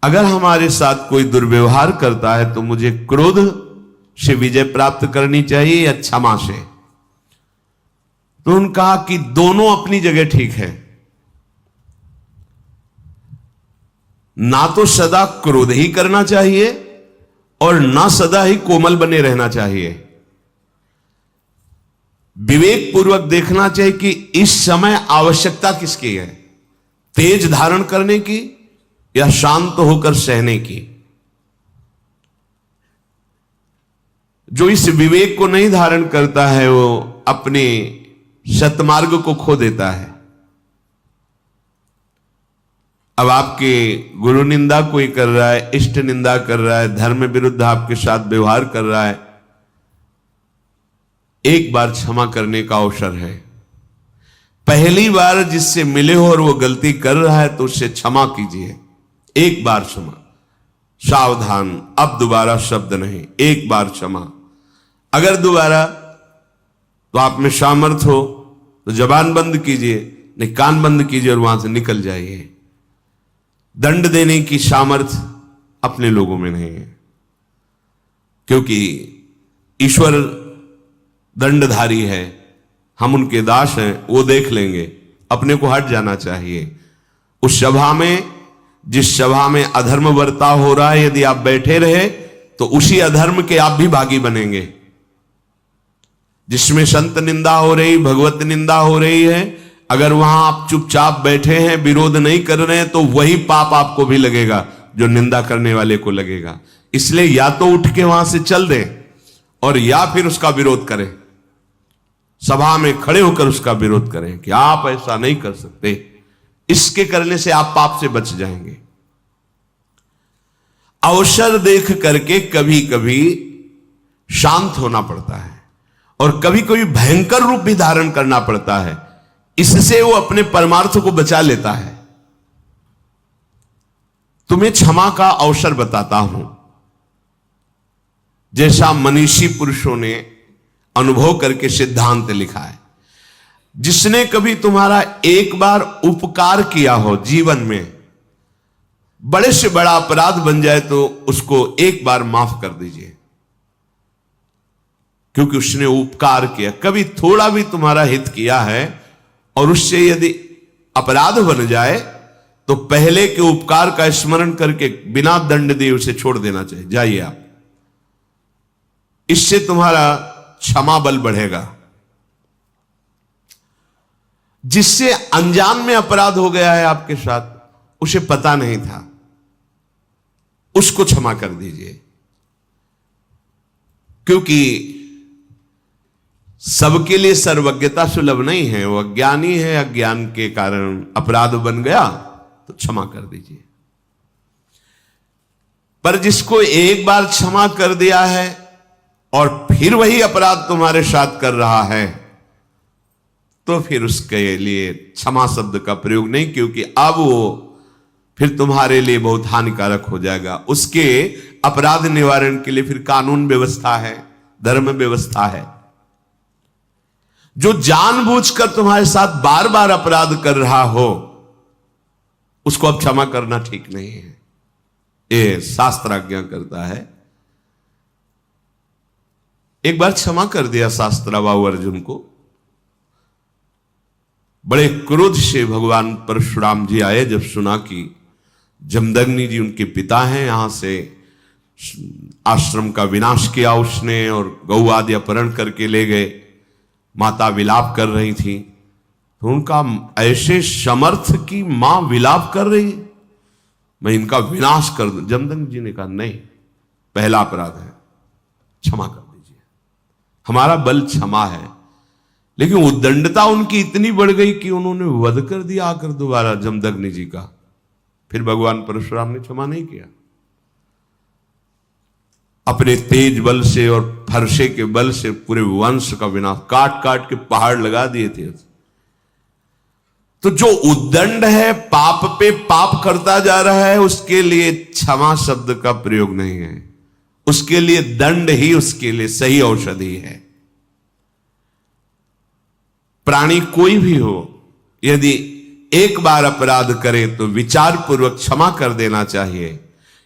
अगर हमारे साथ कोई दुर्व्यवहार करता है तो मुझे क्रोध से विजय प्राप्त करनी चाहिए या क्षमा से? तो उन्होंने कहा कि दोनों अपनी जगह ठीक है। ना तो सदा क्रोध ही करना चाहिए और ना सदा ही कोमल बने रहना चाहिए। विवेक पूर्वक देखना चाहिए कि इस समय आवश्यकता किसकी है, तेज धारण करने की या शांत होकर सहने की। जो इस विवेक को नहीं धारण करता है वो अपने सतमार्ग को खो देता है। अब आपके गुरु निंदा कोई कर रहा है, इष्ट निंदा कर रहा है, धर्म विरुद्ध आपके साथ व्यवहार कर रहा है, एक बार क्षमा करने का अवसर है। पहली बार जिससे मिले हो और वो गलती कर रहा है तो उससे क्षमा कीजिए। एक बार क्षमा, सावधान, अब दोबारा शब्द नहीं, एक बार क्षमा। अगर दोबारा तो आप में सामर्थ हो तो जबान बंद कीजिए, नहीं कान बंद कीजिए और वहां से निकल जाइए। दंड देने की सामर्थ अपने लोगों में नहीं है, क्योंकि ईश्वर दंडधारी है, हम उनके दास हैं, वो देख लेंगे। अपने को हट जाना चाहिए। उस सभा में, जिस सभा में अधर्म बर्ताव हो रहा है, यदि आप बैठे रहे तो उसी अधर्म के आप भी भागी बनेंगे। जिसमें संत निंदा हो रही, भगवत निंदा हो रही है, अगर वहां आप चुपचाप बैठे हैं, विरोध नहीं कर रहे हैं, तो वही पाप आपको भी लगेगा जो निंदा करने वाले को लगेगा। इसलिए या तो उठ के वहां से चल दें और या फिर उसका विरोध करें। सभा में खड़े होकर उसका विरोध करें कि आप ऐसा नहीं कर सकते। इसके करने से आप पाप से बच जाएंगे। अवसर देख करके कभी कभी शांत होना पड़ता है और कभी कभी भयंकर रूप भी धारण करना पड़ता है। इससे वो अपने परमार्थ को बचा लेता है। तुम्हें क्षमा का अवसर बताता हूं, जैसा मनीषी पुरुषों ने अनुभव करके सिद्धांत लिखा है। जिसने कभी तुम्हारा एक बार उपकार किया हो जीवन में, बड़े से बड़ा अपराध बन जाए तो उसको एक बार माफ कर दीजिए, क्योंकि उसने उपकार किया। कभी थोड़ा भी तुम्हारा हित किया है और उससे यदि अपराध बन जाए तो पहले के उपकार का स्मरण करके बिना दंड दिए उसे छोड़ देना चाहिए। जाइए आप, इससे तुम्हारा क्षमा बल बढ़ेगा। जिससे अनजान में अपराध हो गया है आपके साथ, उसे पता नहीं था, उसको क्षमा कर दीजिए। क्योंकि सबके लिए सर्वज्ञता सुलभ नहीं है। वो अज्ञानी है, अज्ञान के कारण अपराध बन गया तो क्षमा कर दीजिए। पर जिसको एक बार क्षमा कर दिया है और फिर वही अपराध तुम्हारे साथ कर रहा है, तो फिर उसके लिए क्षमा शब्द का प्रयोग नहीं, क्योंकि अब वो फिर तुम्हारे लिए बहुत हानिकारक हो जाएगा। उसके अपराध निवारण के लिए फिर कानून व्यवस्था है, धर्म व्यवस्था है। जो जानबूझकर तुम्हारे साथ बार बार अपराध कर रहा हो, उसको अब क्षमा करना ठीक नहीं है। ये शास्त्र आज्ञा करता है। एक बार क्षमा कर दिया शास्त्राबाहु अर्जुन को। बड़े क्रोध से भगवान परशुराम जी आए जब सुना कि जमदग्नि जी उनके पिता हैं, यहां से आश्रम का विनाश किया उसने और गौ आदि अपहरण करके ले गए। माता विलाप कर रही थी तो उनका ऐसे समर्थ की मां विलाप कर रही, मैं इनका विनाश कर दूं। जमदग्नि जी ने कहा नहीं, पहला अपराध है, क्षमा कर दीजिए। हमारा बल क्षमा है। लेकिन उद्दंडता उनकी इतनी बढ़ गई कि उन्होंने वध कर दिया आकर दोबारा जमदग्नि जी का। फिर भगवान परशुराम ने क्षमा नहीं किया। अपने तेज बल से और फरसे के बल से पूरे वंश का विनाश, काट काट के पहाड़ लगा दिए थे। तो जो उद्दंड है, पाप पे पाप करता जा रहा है, उसके लिए क्षमा शब्द का प्रयोग नहीं है। उसके लिए दंड ही उसके लिए सही औषधि है। प्राणी कोई भी हो, यदि एक बार अपराध करे तो विचार पूर्वक क्षमा कर देना चाहिए।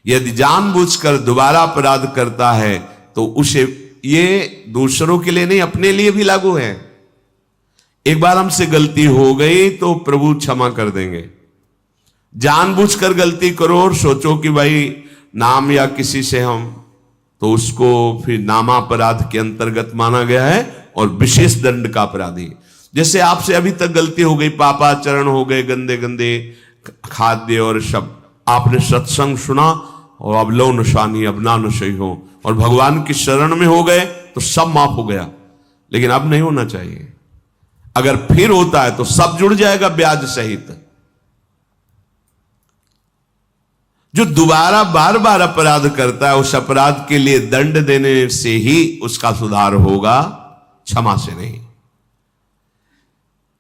यदि जानबूझकर दोबारा अपराध करता है तो उसे, ये दूसरों के लिए नहीं अपने लिए भी लागू है। एक बार हमसे गलती हो गई तो प्रभु क्षमा कर देंगे। जानबूझकर गलती करो और सोचो कि भाई नाम या किसी से हम, तो उसको फिर नामापराध के अंतर्गत माना गया है और विशेष दंड का अपराधी। जैसे आपसे अभी तक गलती हो गई, पापाचरण हो गए, गंदे गंदे खाद्य और शब्द, आपने सत्संग सुना और अब लो नशानी अब ना नशई हो और भगवान की शरण में हो गए तो सब माफ हो गया, लेकिन अब नहीं होना चाहिए। अगर फिर होता है तो सब जुड़ जाएगा ब्याज सहित। जो दोबारा बार बार अपराध करता है उस अपराध के लिए दंड देने से ही उसका सुधार होगा, क्षमा से नहीं।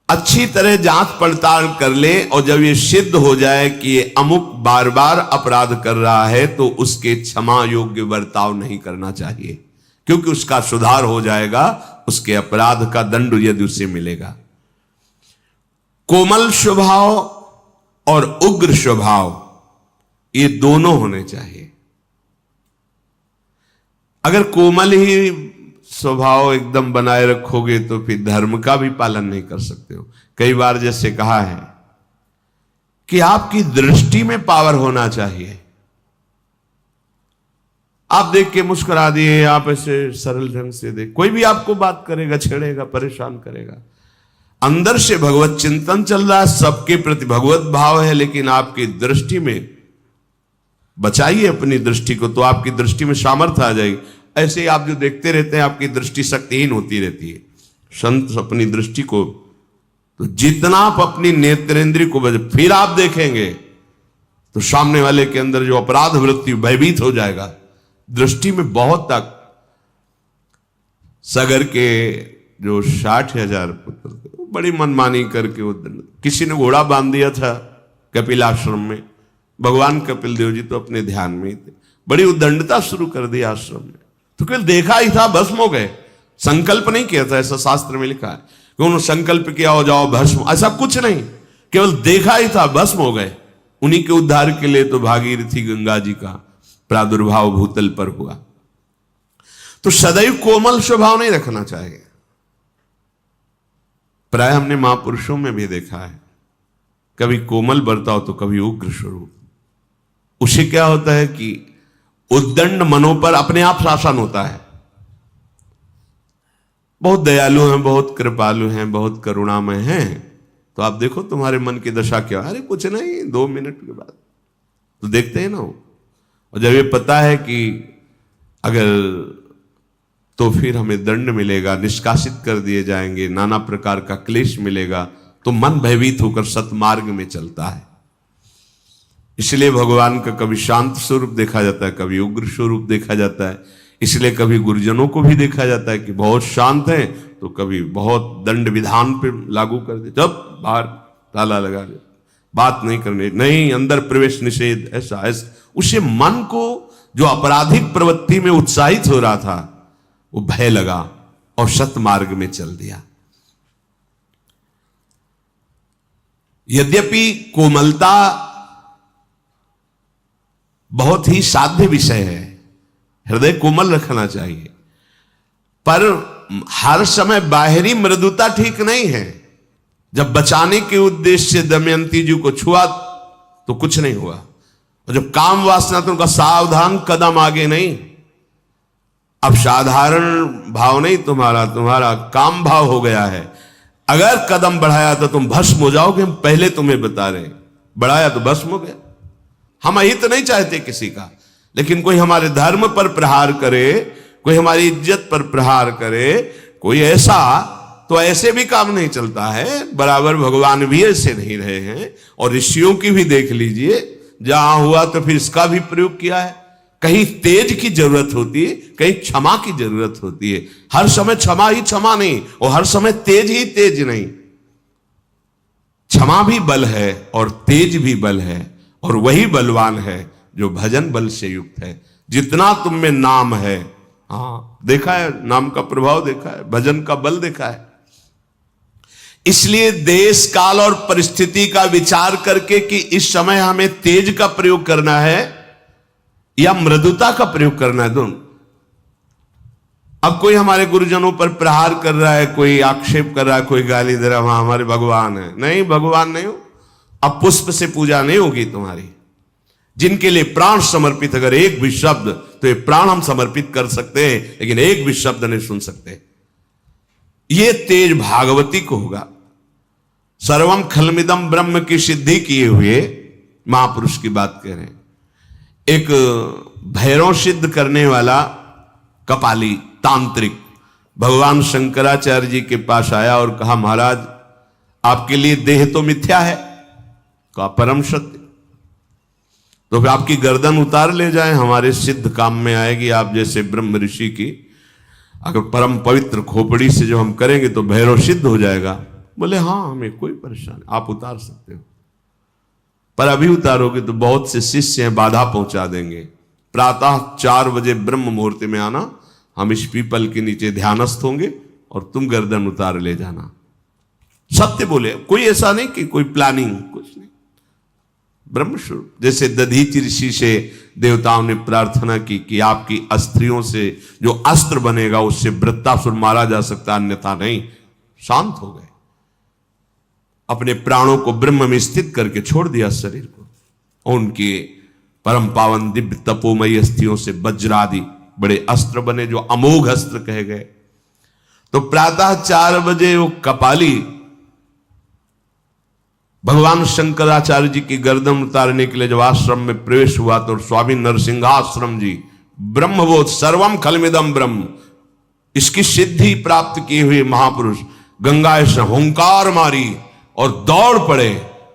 अच्छी तरह जांच पड़ताल कर ले और जब ये सिद्ध हो जाए कि ये अमुक बार बार अपराध कर रहा है तो उसके क्षमा योग्य बर्ताव नहीं करना चाहिए, क्योंकि उसका सुधार हो जाएगा, उसके अपराध का दंड यदि उसे मिलेगा। कोमल स्वभाव और उग्र स्वभाव ये दोनों होने चाहिए। अगर कोमल ही स्वभाव एकदम बनाए रखोगे तो फिर धर्म का भी पालन नहीं कर सकते हो। कई बार जैसे कहा है कि आपकी दृष्टि में पावर होना चाहिए। आप देख के मुस्कुरा दिए, आप ऐसे सरल ढंग से देख, कोई भी आपको बात करेगा, छेड़ेगा, परेशान करेगा, अंदर से भगवत चिंतन चल रहा है, सबके प्रति भगवत भाव है, लेकिन आपकी दृष्टि में बचाइए अपनी दृष्टि को, तो आपकी दृष्टि में सामर्थ्य आ जाएगी। ऐसे ही आप जो देखते रहते हैं आपकी दृष्टि शक्तिहीन होती रहती है। संत अपनी दृष्टि को, तो जितना आप अपनी नेत्रेंद्रिय को फिर आप देखेंगे तो सामने वाले के अंदर जो अपराध वृत्ति भयभीत हो जाएगा। दृष्टि में बहुत तक सगर के जो 60,000 पुत्र थे, बड़ी मनमानी करके वो किसी ने घोड़ा बांध दिया था कपिल आश्रम में, भगवान कपिल देव जी तो अपने ध्यान में ही थे, बड़ी उद्दंडता शुरू कर दी आश्रम में। तो केवल देखा ही था, भस्म हो गए, संकल्प नहीं किया था, ऐसा शास्त्र में लिखा है कि उन्होंने संकल्प किया हो जाओ भस्म, ऐसा कुछ नहीं, केवल देखा ही था, भस्म हो गए। उन्हीं के उद्धार के लिए तो भागीरथी गंगा जी का प्रादुर्भाव भूतल पर हुआ। तो सदैव कोमल स्वभाव नहीं रखना चाहिए। प्राय हमने महापुरुषों में भी देखा है, कभी कोमल बर्ताव तो कभी उग्र स्वरूप। उसे क्या होता है कि उद्दंड मनों पर अपने आप शासन होता है। बहुत दयालु हैं, बहुत कृपालु हैं, बहुत करुणामय हैं, तो आप देखो तुम्हारे मन की दशा क्या, अरे कुछ नहीं 2 मिनट के बाद तो देखते हैं ना। और जब ये पता है कि अगर तो फिर हमें दंड मिलेगा, निष्कासित कर दिए जाएंगे, नाना प्रकार का क्लेश मिलेगा, तो मन भयभीत होकर सतमार्ग में चलता है। इसलिए भगवान का कभी शांत स्वरूप देखा जाता है, कभी उग्र स्वरूप देखा जाता है। इसलिए कभी गुरुजनों को भी देखा जाता है कि बहुत शांत हैं, तो कभी बहुत दंड विधान पे लागू कर दे, जब बाहर ताला लगा दे, बात नहीं करने, नहीं अंदर प्रवेश निषेध, ऐसा ऐसा। उसे मन को जो आपराधिक प्रवृत्ति में उत्साहित हो रहा था वो भय लगा और सतमार्ग में चल दिया। यद्यपि कोमलता बहुत ही साध्य विषय है, हृदय कोमल रखना चाहिए, पर हर समय बाहरी मृदुता ठीक नहीं है। जब बचाने के उद्देश्य से दमयंती जी को छुआ तो कुछ नहीं हुआ, और जब काम वासना तो उनका सावधान कदम आगे नहीं। अब साधारण भाव नहीं तुम्हारा काम भाव हो गया है। अगर कदम बढ़ाया तो तुम भस्म हो जाओगे, हम पहले तुम्हें बता रहे हैं, बढ़ाया तो भस्म हो गया। हम हित नहीं चाहते किसी का, लेकिन कोई हमारे धर्म पर प्रहार करे, कोई हमारी इज्जत पर प्रहार करे, कोई ऐसा, तो ऐसे भी काम नहीं चलता है। बराबर भगवान भी ऐसे नहीं रहे हैं, और ऋषियों की भी देख लीजिए, जहां हुआ तो फिर इसका भी प्रयोग किया है। कहीं तेज की जरूरत होती है, कहीं क्षमा की जरूरत होती है। हर समय क्षमा ही क्षमा नहीं, और हर समय तेज ही तेज नहीं। क्षमा भी बल है और तेज भी बल है, और वही बलवान है जो भजन बल से युक्त है। जितना तुम में नाम है, हाँ देखा है, नाम का प्रभाव देखा है, भजन का बल देखा है। इसलिए देश काल और परिस्थिति का विचार करके कि इस समय हमें तेज का प्रयोग करना है, या मृदुता का प्रयोग करना है दोनों। अब कोई हमारे गुरुजनों पर प्रहार कर रहा है, कोई आक्षेप कर रहा है, कोई गाली दे रहा है, वहां हमारे भगवान है, नहीं भगवान नहीं हो। अब पुष्प से पूजा नहीं होगी तुम्हारी। जिनके लिए प्राण समर्पित, अगर एक भी शब्द, तो ये प्राण हम समर्पित कर सकते हैं, लेकिन एक भी शब्द नहीं सुन सकते। ये तेज भागवती को होगा। सर्वम खलमिदम ब्रह्म की सिद्धि किए हुए महापुरुष की बात कह रहे हैं। एक भैरव सिद्ध करने वाला कपाली तांत्रिक भगवान शंकराचार्य जी के पास आया और कहा, महाराज आपके लिए देह तो मिथ्या है। कहा परम सत्य। तो फिर आपकी गर्दन उतार ले जाए, हमारे सिद्ध काम में आएगी। आप जैसे ब्रह्म ऋषि की अगर परम पवित्र खोपड़ी से जो हम करेंगे तो भैरव सिद्ध हो जाएगा। बोले हाँ, हमें कोई परेशानी, आप उतार सकते हो, पर अभी उतारोगे तो बहुत से शिष्य हैं, बाधा पहुंचा देंगे। प्रातः 4 बजे ब्रह्म मुहूर्त में आना, हम इस पीपल के नीचे ध्यानस्थ होंगे और तुम गर्दन उतार ले जाना। सत्य बोले, कोई ऐसा नहीं कि कोई प्लानिंग, कुछ नहीं। ब्रह्मस्वरूप। जैसे दधीचि ऋषि से देवताओं ने प्रार्थना की कि आपकी अस्त्रियों से जो अस्त्र बनेगा उससे वृत्तासुर मारा जा सकता, अन्यथा नहीं। शांत हो गए, अपने प्राणों को ब्रह्म में स्थित करके छोड़ दिया शरीर को। उनके परम पावन दिव्य तपोमयी अस्थियों से वज्रादि बड़े अस्त्र बने, जो अमोघ अस्त्र कहे गए। तो प्रातः 4 बजे वो कपाली भगवान शंकराचार्य जी की गर्दन उतारने के लिए जब आश्रम में प्रवेश हुआ तो स्वामी नरसिंहाश्रम जी ब्रह्मबोध सर्वम खलमिदम ब्रह्म, इसकी सिद्धि प्राप्त किए हुए महापुरुष गंगा से हुंकार मारी और दौड़ पड़े,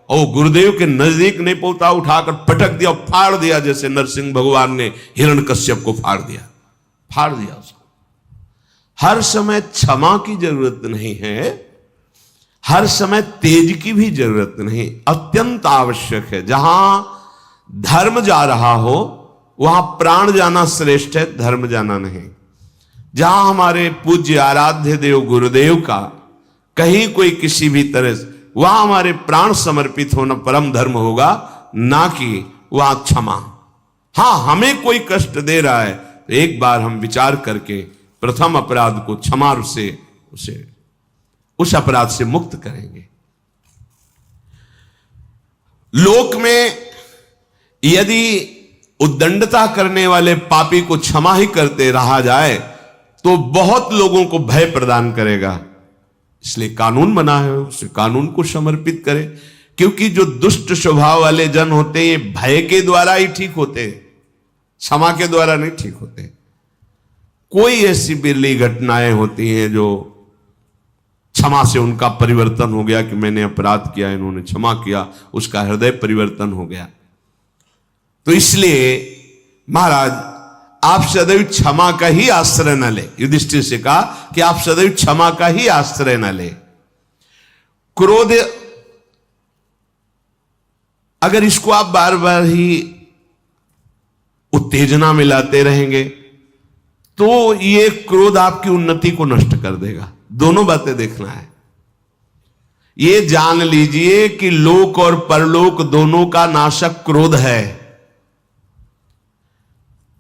और गुरुदेव के नजदीक नहीं पहुंचा, उठाकर पटक दिया, फाड़ दिया, जैसे नरसिंह भगवान ने हिरण्यकश्यप को फाड़ दिया उसको। हर समय क्षमा की जरूरत नहीं है, हर समय तेज की भी जरूरत नहीं, अत्यंत आवश्यक है। जहां धर्म जा रहा हो वहां प्राण जाना श्रेष्ठ है, धर्म जाना नहीं। जहां हमारे पूज्य आराध्य देव गुरुदेव का कहीं कोई किसी भी तरह से, वहां हमारे प्राण समर्पित होना परम धर्म होगा, ना कि वहां क्षमा। हां, हमें कोई कष्ट दे रहा है तो एक बार हम विचार करके प्रथम अपराध को क्षमा से उसे उस अपराध से मुक्त करेंगे। लोक में यदि उद्दंडता करने वाले पापी को क्षमा ही करते रहा जाए तो बहुत लोगों को भय प्रदान करेगा। इसलिए कानून बना है, उसे कानून को समर्पित करें, क्योंकि जो दुष्ट स्वभाव वाले जन होते हैं ये भय के द्वारा ही ठीक होते हैं, क्षमा के द्वारा नहीं ठीक होते। कोई ऐसी बिरली घटनाएं होती हैं जो क्षमा से उनका परिवर्तन हो गया कि मैंने अपराध किया, इन्होंने क्षमा किया, उसका हृदय परिवर्तन हो गया। तो इसलिए महाराज आप सदैव क्षमा का ही आश्रय न ले। युधिष्ठिर से कहा कि आप सदैव क्षमा का ही आश्रय न ले। क्रोध, अगर इसको आप बार बार ही उत्तेजना में लाते रहेंगे तो ये क्रोध आपकी उन्नति को नष्ट कर देगा। दोनों बातें देखना है। ये जान लीजिए कि लोक और परलोक दोनों का नाशक क्रोध है।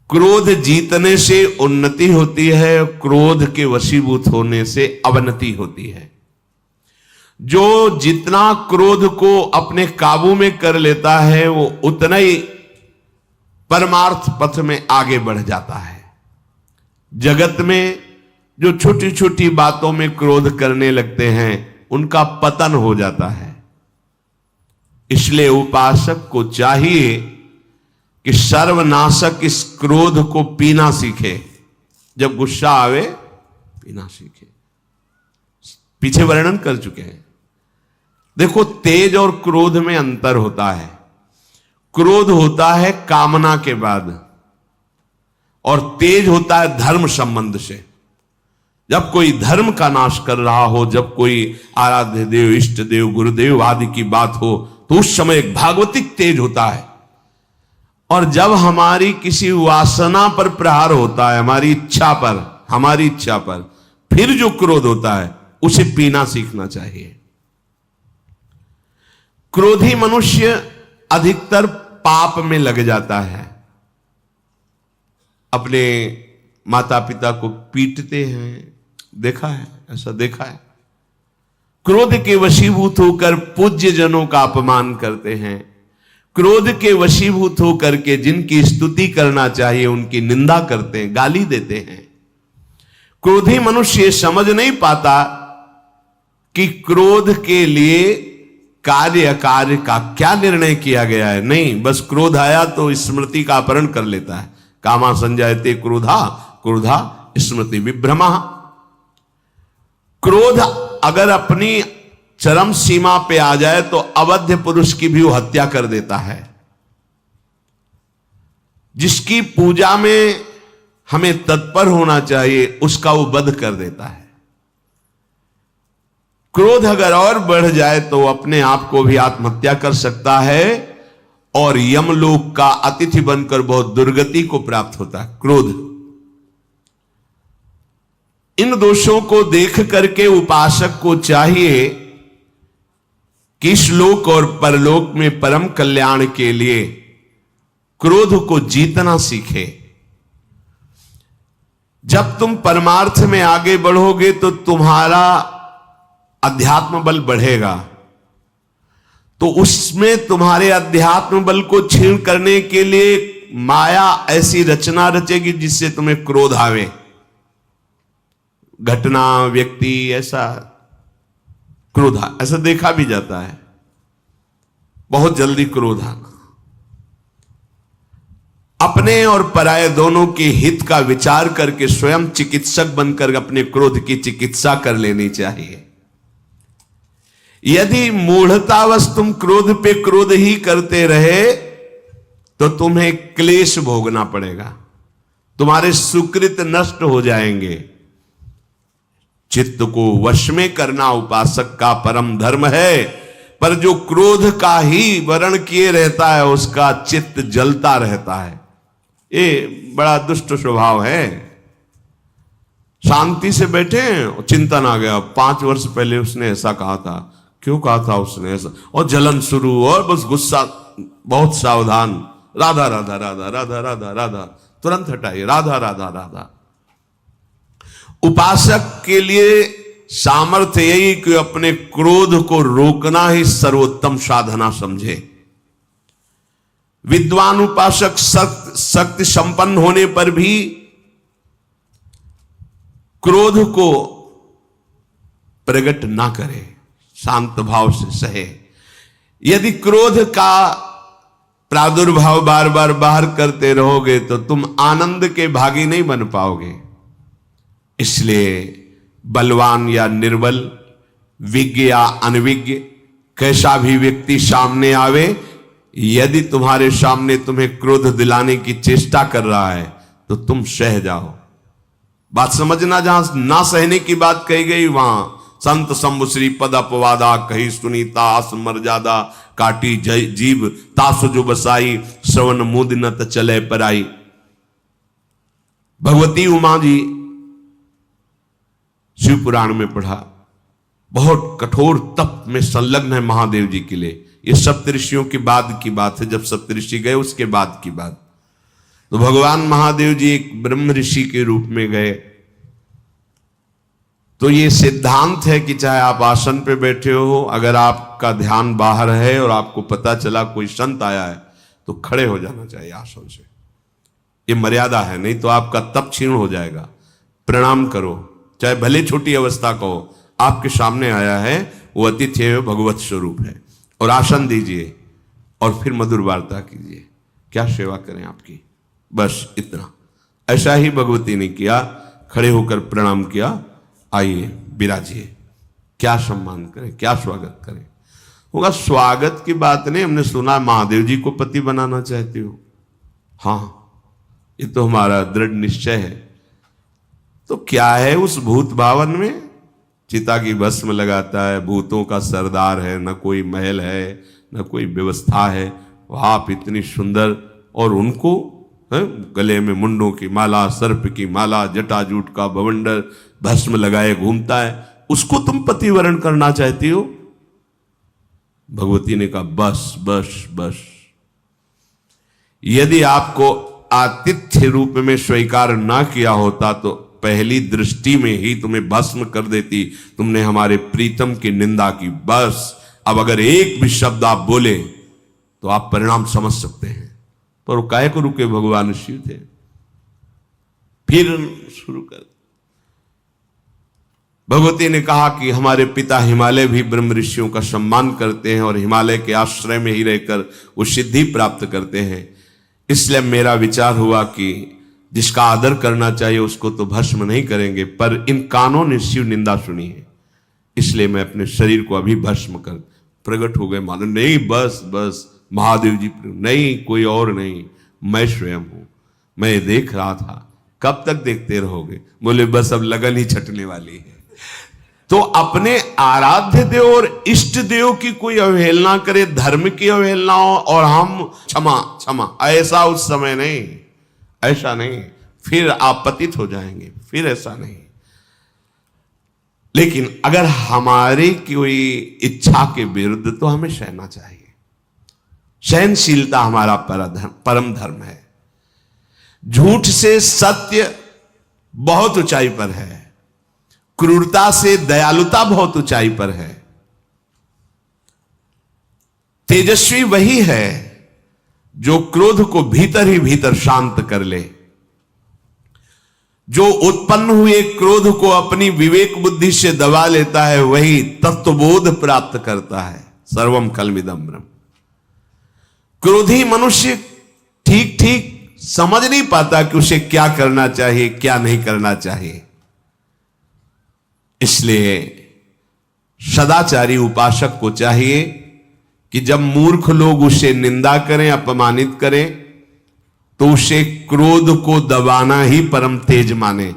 क्रोध जीतने से उन्नति होती है, क्रोध के वशीभूत होने से अवनति होती है। जो जितना क्रोध को अपने काबू में कर लेता है वो उतना ही परमार्थ पथ में आगे बढ़ जाता है। जगत में जो छोटी छोटी बातों में क्रोध करने लगते हैं उनका पतन हो जाता है। इसलिए उपासक को चाहिए कि सर्वनाशक इस क्रोध को पीना सीखे। जब गुस्सा आवे पीना सीखे। पीछे वर्णन कर चुके हैं। देखो, तेज और क्रोध में अंतर होता है। क्रोध होता है कामना के बाद और तेज होता है धर्म संबंध से। जब कोई धर्म का नाश कर रहा हो, जब कोई आराध्य देव, इष्ट देव, गुरुदेव आदि की बात हो तो उस समय एक भागवतिक तेज होता है। और जब हमारी किसी वासना पर प्रहार होता है, हमारी इच्छा पर, फिर जो क्रोध होता है उसे पीना सीखना चाहिए। क्रोधी मनुष्य अधिकतर पाप में लग जाता है। अपने माता पिता को पीटते हैं, देखा है, ऐसा देखा है। क्रोध के वशीभूत होकर पूज्य जनों का अपमान करते हैं, क्रोध के वशीभूत होकर के जिनकी स्तुति करना चाहिए उनकी निंदा करते हैं, गाली देते हैं। क्रोधी मनुष्य समझ नहीं पाता कि क्रोध के लिए कार्य अकार्य का क्या निर्णय किया गया है। नहीं, बस क्रोध आया तो स्मृति का अपहरण कर लेता है। कामा संजायते क्रोधा, क्रोधा स्मृति विभ्रमा। क्रोध अगर अपनी चरम सीमा पे आ जाए तो अवध्य पुरुष की भी वो हत्या कर देता है। जिसकी पूजा में हमें तत्पर होना चाहिए उसका वो वध कर देता है। क्रोध अगर और बढ़ जाए तो अपने आप को भी आत्महत्या कर सकता है और यमलोक का अतिथि बनकर बहुत दुर्गति को प्राप्त होता है। क्रोध, इन दोषों को देख करके उपासक को चाहिए कि इस लोक और परलोक में परम कल्याण के लिए क्रोध को जीतना सीखे। जब तुम परमार्थ में आगे बढ़ोगे तो तुम्हारा अध्यात्म बल बढ़ेगा, तो उसमें तुम्हारे अध्यात्म बल को क्षीण करने के लिए माया ऐसी रचना रचेगी जिससे तुम्हें क्रोध आवे। घटना, व्यक्ति, ऐसा क्रोध, ऐसा देखा भी जाता है, बहुत जल्दी क्रोध आना। अपने और पराये दोनों के हित का विचार करके स्वयं चिकित्सक बनकर अपने क्रोध की चिकित्सा कर लेनी चाहिए। यदि मूढ़तावश तुम क्रोध पे क्रोध ही करते रहे तो तुम्हें क्लेश भोगना पड़ेगा, तुम्हारे सुकृत नष्ट हो जाएंगे। चित्त को वश में करना उपासक का परम धर्म है, पर जो क्रोध का ही वरण किए रहता है उसका चित्त जलता रहता है। ये बड़ा दुष्ट स्वभाव है। शांति से बैठे और चिंतन आ गया, 5 वर्ष पहले उसने ऐसा कहा था, क्यों कहा था उसने ऐसा, और जलन शुरू, और बस गुस्सा, बहुत सावधान, राधा राधा राधा राधा राधा राधा, तुरंत हटाइए, राधा राधा राधा। उपासक के लिए सामर्थ्य यही कि अपने क्रोध को रोकना ही सर्वोत्तम साधना समझे। विद्वान उपासक शक्ति संपन्न होने पर भी क्रोध को प्रकट ना करे, शांत भाव से सहे। यदि क्रोध का प्रादुर्भाव बार बार बाहर करते रहोगे तो तुम आनंद के भागी नहीं बन पाओगे। इसलिए बलवान या निर्बल, विज्ञ या अनविज्ञ, कैसा भी व्यक्ति सामने आवे, यदि तुम्हारे सामने तुम्हें क्रोध दिलाने की चेष्टा कर रहा है तो तुम सह जाओ। बात समझना, जहां ना सहने की बात कही गई वहां संत शंभु श्री पद अपवादा, कही सुनीता आस मर्यादा, काटी जीव तासु जो बसाई, श्रवण मुद न त चले पराई। भगवती उमा जी शिव पुराण में पढ़ा, बहुत कठोर तप में संलग्न है महादेव जी के लिए। ये सप्तऋषियों के बाद की बात है, जब सप्तऋषि गए उसके बाद की बात। तो भगवान महादेव जी एक ब्रह्म ऋषि के रूप में गए। तो ये सिद्धांत है कि चाहे आप आसन पे बैठे हो, अगर आपका ध्यान बाहर है और आपको पता चला कोई संत आया है तो खड़े हो जाना चाहिए आसन से। ये मर्यादा है, नहीं तो आपका तप क्षीण हो जाएगा। प्रणाम करो, चाहे भले छोटी अवस्था का हो, आपके सामने आया है, वो अतिथि है, भगवत स्वरूप है, और आसन दीजिए और फिर मधुर वार्ता कीजिए, क्या सेवा करें आपकी, बस इतना। ऐसा ही भगवती ने किया, खड़े होकर प्रणाम किया, आइए विराजिए, क्या सम्मान करें, क्या स्वागत करें। होगा स्वागत की बात नहीं, हमने सुना महादेव जी को पति बनाना चाहते हो, हाँ ये तो हमारा दृढ़ निश्चय है। तो क्या है उस भूत भावन में, चिता की भस्म लगाता है, भूतों का सरदार है, न कोई महल है न कोई व्यवस्था है, वहां आप इतनी सुंदर, और उनको गले में मुंडों की माला, सर्प की माला, जटाजूट का बवंडर, भस्म लगाए घूमता है, उसको तुम पति वरण करना चाहती हो। भगवती ने कहा बस बस बस। यदि आपको आतिथ्य रूप में स्वीकार ना किया होता तो पहली दृष्टि में ही तुम्हें भस्म कर देती। तुमने हमारे प्रीतम की निंदा की, बस अब अगर एक भी शब्द आप बोले तो आप परिणाम समझ सकते हैं। पर वो काहे को रुके, भगवान शिव थे। फिर शुरू कर, भगवती ने कहा कि हमारे पिता हिमालय भी ब्रह्म ऋषियों का सम्मान करते हैं और हिमालय के आश्रय में ही रहकर वो सिद्धि प्राप्त करते हैं। इसलिए मेरा विचार हुआ कि जिसका आदर करना चाहिए उसको तो भस्म नहीं करेंगे, पर इन कानों ने शिव निंदा सुनी है, इसलिए मैं अपने शरीर को अभी भस्म कर। प्रकट हो गए मानो, नहीं बस बस महादेव जी, नहीं कोई और नहीं, मैं स्वयं हूं। मैं देख रहा था। कब तक देखते रहोगे? बोले बस अब लगन ही छटने वाली है। तो अपने आराध्य देव और इष्ट देव की कोई अवहेलना करे, धर्म की अवहेलना हो और हम क्षमा क्षमा, ऐसा उस समय नहीं, ऐसा नहीं, फिर आप पतित हो जाएंगे, फिर ऐसा नहीं। लेकिन अगर हमारी कोई इच्छा के विरुद्ध तो हमें सहना चाहिए। सहनशीलता हमारा परम धर्म है। झूठ से सत्य बहुत ऊंचाई पर है, क्रूरता से दयालुता बहुत ऊंचाई पर है। तेजस्वी वही है जो क्रोध को भीतर ही भीतर शांत कर ले, जो उत्पन्न हुए क्रोध को अपनी विवेक बुद्धि से दबा लेता है, वही तत्वबोध प्राप्त करता है। सर्वम कल्मिदम ब्रह्म। क्रोधी मनुष्य ठीक ठीक समझ नहीं पाता कि उसे क्या करना चाहिए, क्या नहीं करना चाहिए। इसलिए सदाचारी उपासक को चाहिए कि जब मूर्ख लोग उसे निंदा करें, अपमानित करें, तो उसे क्रोध को दबाना ही परम तेज माने।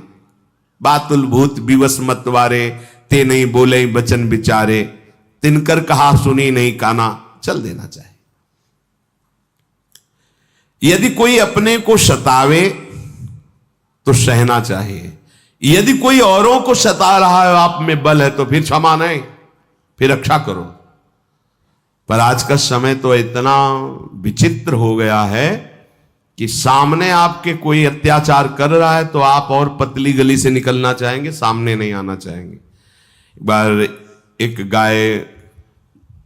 बातुल भूत विवश मतवारे, ते नहीं बोले बचन विचारे, तिनकर कहा सुनी नहीं काना, चल देना चाहिए। यदि कोई अपने को सतावे तो सहना चाहिए। यदि कोई औरों को सता रहा है, आप में बल है, तो फिर क्षमा नहीं, फिर रक्षा करो। पर आज का समय तो इतना विचित्र हो गया है कि सामने आपके कोई अत्याचार कर रहा है तो आप और पतली गली से निकलना चाहेंगे, सामने नहीं आना चाहेंगे। एक बार एक गाय,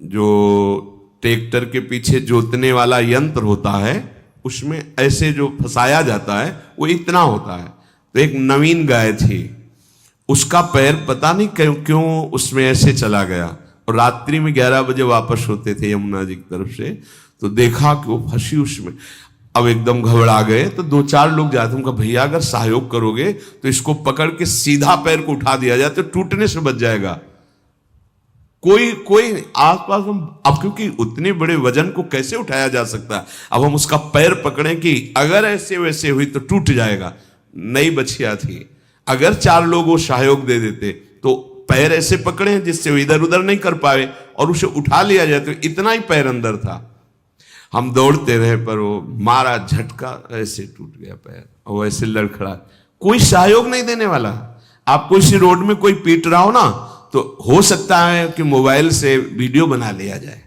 जो ट्रैक्टर के पीछे जोतने वाला यंत्र होता है, उसमें ऐसे जो फंसाया जाता है वो इतना होता है। तो एक नवीन गाय थी, उसका पैर पता नहीं क्यों उसमें ऐसे चला गया, और रात्रि में 11 बजे वापस होते थे यमुना जी की तरफ से, तो देखा कि वो फंसी उसमें। अब एकदम घबरा गए, तो 2-4 लोग जाते, उनका भैया अगर सहयोग करोगे तो इसको पकड़ के सीधा पैर को उठा दिया जाए तो टूटने से बच जाएगा। कोई आसपास हम, अब क्योंकि उतने बड़े वजन को कैसे उठाया जा सकता है, अब हम उसका पैर पकड़ें कि अगर ऐसे वैसे हुई तो टूट जाएगा। नई बछिया थी, अगर 4 लोग वो सहयोग दे देते तो पैर ऐसे पकड़े जिससे वो इधर उधर नहीं कर पाए और उसे उठा लिया जाए, तो इतना ही पैर अंदर था। हम दौड़ते रहे, पर वो मारा झटका, ऐसे टूट गया पैर और वैसे लड़खड़ा। कोई सहयोग नहीं देने वाला। आपको इसी रोड में कोई पीट रहा हो ना, तो हो सकता है कि मोबाइल से वीडियो बना लिया जाए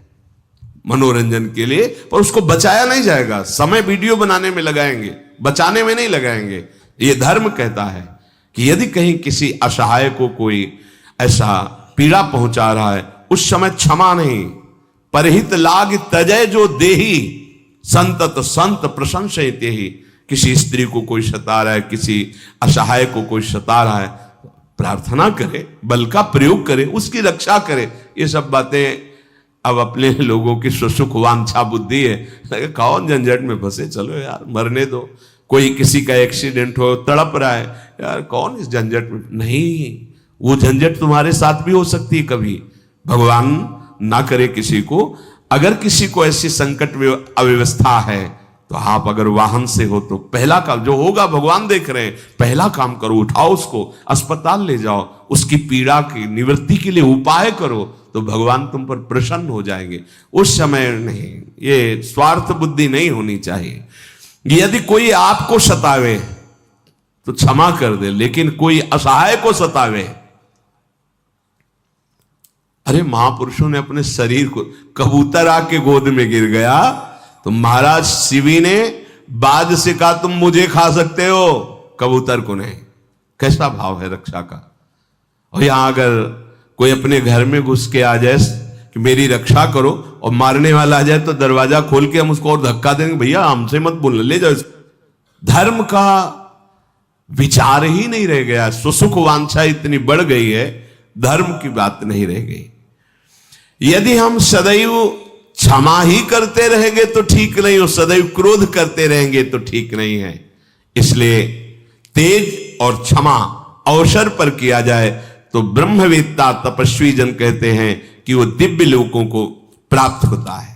मनोरंजन के लिए, पर उसको बचाया नहीं जाएगा। समय वीडियो बनाने में लगाएंगे, बचाने में नहीं लगाएंगे। ये धर्म कहता है कि यदि कहीं किसी असहाय को कोई ऐसा पीड़ा पहुंचा रहा है, उस समय क्षमा नहीं, परहित लाग तजय जो देही, संतत संत प्रशंसित ही। किसी स्त्री को कोई सता रहा है, किसी असहाय को कोई सता रहा है, प्रार्थना करे, बल का प्रयोग करे, उसकी रक्षा करे। ये सब बातें अब अपने लोगों की सुसुख वांछा बुद्धि है। कौन झंझट में फंसे, चलो यार मरने दो। कोई किसी का एक्सीडेंट हो, तड़प रहा है, यार कौन इस झंझट में। नहीं, वो झंझट तुम्हारे साथ भी हो सकती है कभी। भगवान ना करे किसी को। अगर किसी को ऐसी संकट अव्यवस्था है, तो आप अगर वाहन से हो तो पहला काम जो होगा, भगवान देख रहे हैं, पहला काम करो, उठाओ उसको, अस्पताल ले जाओ, उसकी पीड़ा की निवृत्ति के लिए उपाय करो, तो भगवान तुम पर प्रसन्न हो जाएंगे। उस समय नहीं, ये स्वार्थ बुद्धि नहीं होनी चाहिए। यदि कोई आपको सतावे तो क्षमा कर दे, लेकिन कोई असहाय को सतावे, अरे महापुरुषों ने अपने शरीर को, कबूतर आके गोद में गिर गया तो महाराज शिवी ने बाज से कहा तुम मुझे खा सकते हो, कबूतर को नहीं। कैसा भाव है रक्षा का। और यहां अगर कोई अपने घर में घुस के आ जाए कि मेरी रक्षा करो, और मारने वाला आ जाए तो दरवाजा खोल के हम उसको और धक्का देंगे, भैया हमसे मत बोलना, ले जाओ। धर्म का विचार ही नहीं रह गया। सुसुख वांछा इतनी बढ़ गई है, धर्म की बात नहीं रह गई। यदि हम सदैव क्षमा ही करते रहेंगे तो ठीक नहीं, और सदैव क्रोध करते रहेंगे तो ठीक नहीं है। इसलिए तेज और क्षमा अवसर पर किया जाए तो ब्रह्मवेत्ता तपस्वी जन कहते हैं कि वो दिव्य लोकों को प्राप्त होता है।